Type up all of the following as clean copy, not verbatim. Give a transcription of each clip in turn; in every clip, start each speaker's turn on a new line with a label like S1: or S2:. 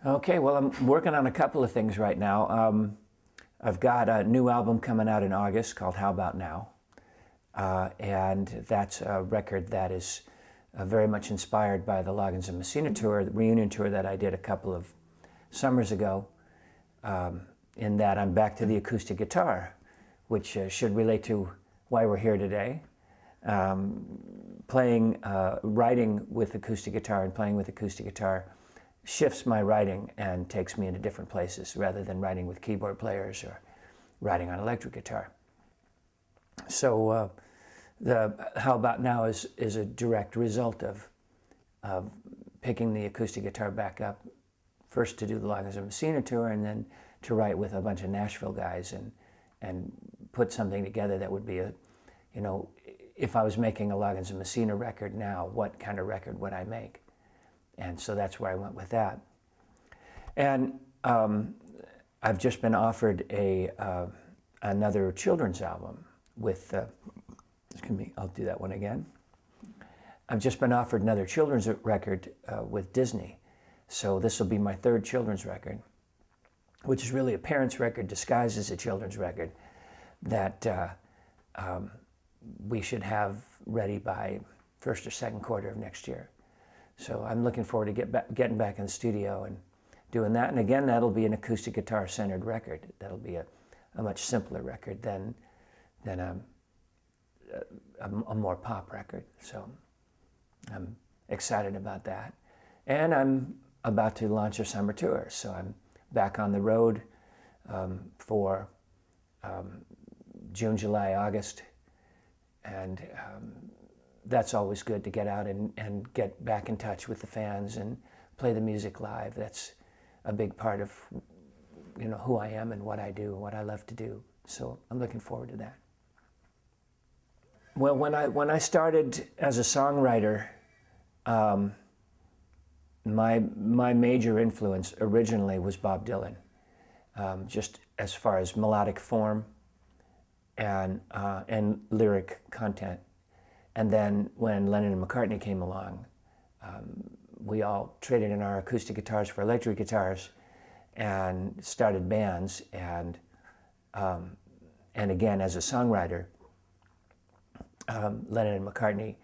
S1: Okay, well, I'm working on a couple of things right now. I've got a new album coming out in August called How About Now? And that's a record that is very much inspired by the Loggins and Messina tour, the reunion tour that I did a couple of summers ago, in that I'm back to the acoustic guitar, which should relate to why we're here today. Writing with acoustic guitar and playing with acoustic guitar shifts my writing and takes me into different places rather than writing with keyboard players or writing on electric guitar. So the How About Now is a direct result of picking the acoustic guitar back up, first to do the Loggins and Messina tour and then to write with a bunch of Nashville guys and put something together that would be if I was making a Loggins and Messina record now, what kind of record would I make? And so that's where I went with that. And I've just been offered another children's album with, excuse me, I'll do that one again. I've just been offered another children's record with Disney. So this will be my third children's record, which is really a parent's record disguised as a children's record that we should have ready by first or second quarter of next year. So I'm looking forward to getting back in the studio and doing that. And again, that'll be an acoustic guitar-centered record. That'll be a much simpler record than a more pop record. So I'm excited about that. And I'm about to launch a summer tour. So I'm back on the road for June, July, August. And that's always good to get out and get back in touch with the fans and play the music live. That's a big part of who I am and what I do, what I love to do. So I'm looking forward to that. Well, when I started as a songwriter, my major influence originally was Bob Dylan, just as far as melodic form and lyric content. And then when Lennon and McCartney came along, we all traded in our acoustic guitars for electric guitars and started bands. And again, as a songwriter, Lennon and McCartney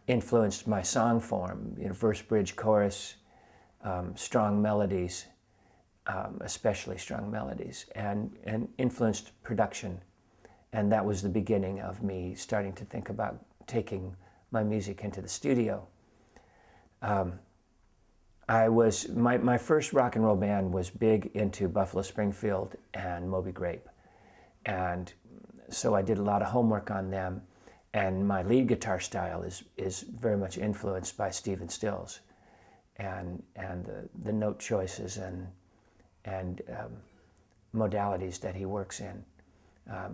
S1: influenced my song form, verse, bridge, chorus, strong melodies, especially strong melodies, and influenced production. And that was the beginning of me starting to think about taking my music into the studio. My first rock and roll band was big into Buffalo Springfield and Moby Grape. And so I did a lot of homework on them. And my lead guitar style is very much influenced by Stephen Stills and the note choices and modalities that he works in.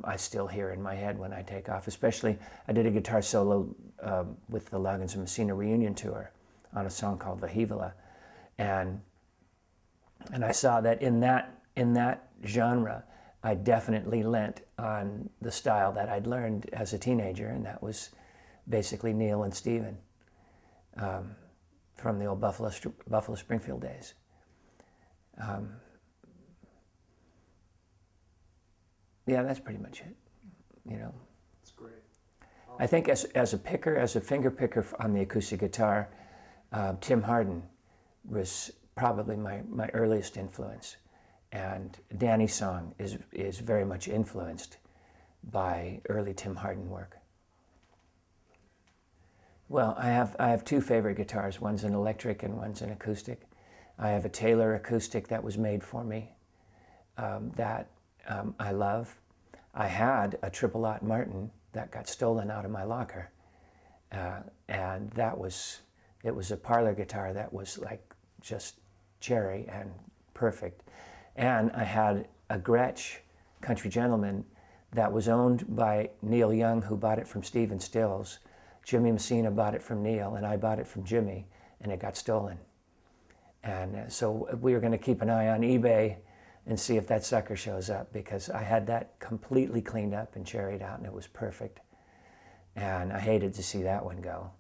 S1: I still hear in my head when I take off. Especially, I did a guitar solo with the Loggins and Messina reunion tour on a song called Vahivila, and I saw that in that genre, I definitely lent on the style that I'd learned as a teenager, and that was basically Neil and Stephen from the old Buffalo Springfield days. Yeah, that's pretty much it.
S2: That's great.
S1: I think as a finger picker on the acoustic guitar, Tim Hardin was probably my earliest influence, and Danny's song is very much influenced by early Tim Hardin work. Well, I have two favorite guitars. One's an electric and one's an acoustic. I have a Taylor acoustic that was made for me that I love. I had a Triple Aught Martin that got stolen out of my locker, and it was a parlor guitar that was like just cherry and perfect. And I had a Gretsch Country Gentleman that was owned by Neil Young, who bought it from Stephen Stills. Jimmy Messina bought it from Neil, and I bought it from Jimmy, and it got stolen. And so we were going to keep an eye on eBay and see if that sucker shows up, because I had that completely cleaned up and cherried out, and it was perfect. And I hated to see that one go.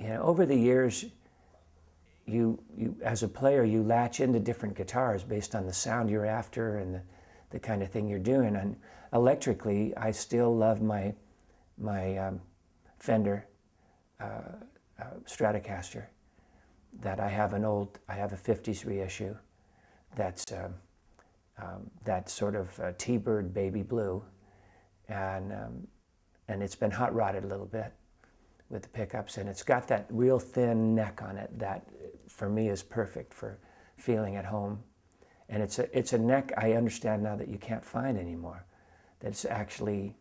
S1: over the years, you as a player, you latch into different guitars based on the sound you're after and the kind of thing you're doing. And electrically, I still love my Fender Stratocaster. That I have a 50s reissue that's that sort of T-bird baby blue, and it's been hot rodded a little bit with the pickups, and it's got that real thin neck on it that for me is perfect for feeling at home. And it's a neck I understand now that you can't find anymore. That it's actually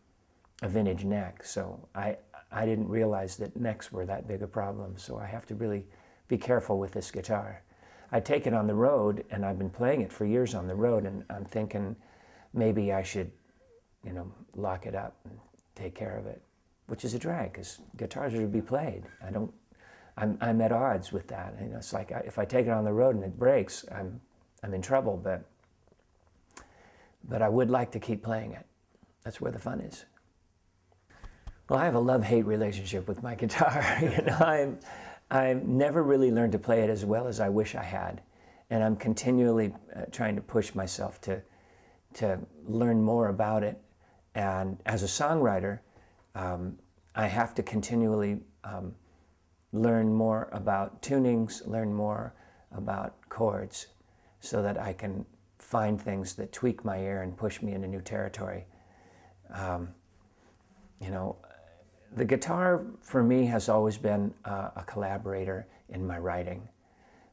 S1: a vintage neck. So I didn't realize that necks were that big a problem. So I have to really be careful with this guitar. I take it on the road, and I've been playing it for years on the road, and I'm thinking maybe I should, lock it up and take care of it, which is a drag because guitars are to be played. I'm at odds with that. It's like if I take it on the road and it breaks, I'm in trouble. But I would like to keep playing it. That's where the fun is. Well, I have a love-hate relationship with my guitar. I've never really learned to play it as well as I wish I had, and I'm continually trying to push myself to learn more about it. And as a songwriter, I have to continually learn more about tunings, learn more about chords, so that I can find things that tweak my ear and push me into new territory. The guitar for me has always been a collaborator in my writing.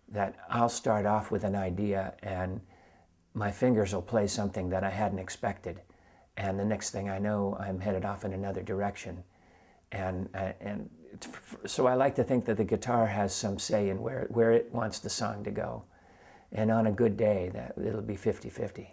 S1: That I'll start off with an idea and my fingers will play something that I hadn't expected, and the next thing I know, I'm headed off in another direction. And so I like to think that the guitar has some say in where it wants the song to go. And on a good day, that it'll be 50-50.